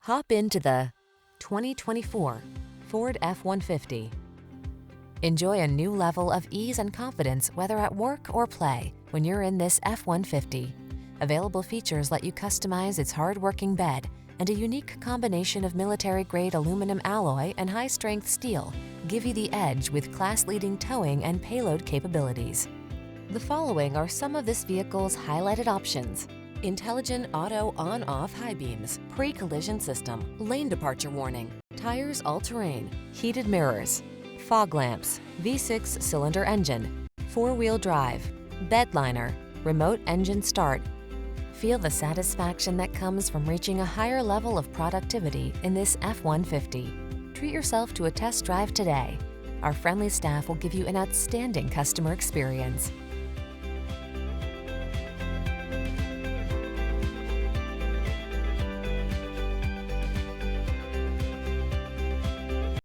Hop into the 2024 Ford F-150. Enjoy a new level of ease and confidence whether at work or play when you're in this F-150. Available features let you customize its hard-working bed, and a unique combination of military-grade aluminum alloy and high-strength steel give you the edge with class-leading towing and payload capabilities. The following are some of this vehicle's highlighted options: intelligent auto on-off high beams, pre-collision system, lane departure warning, tires all-terrain, heated mirrors, fog lamps, V6 cylinder engine, four-wheel drive, bed liner, remote engine start. Feel the satisfaction that comes from reaching a higher level of productivity in this F-150. Treat yourself to a test drive today. Our friendly staff will give you an outstanding customer experience.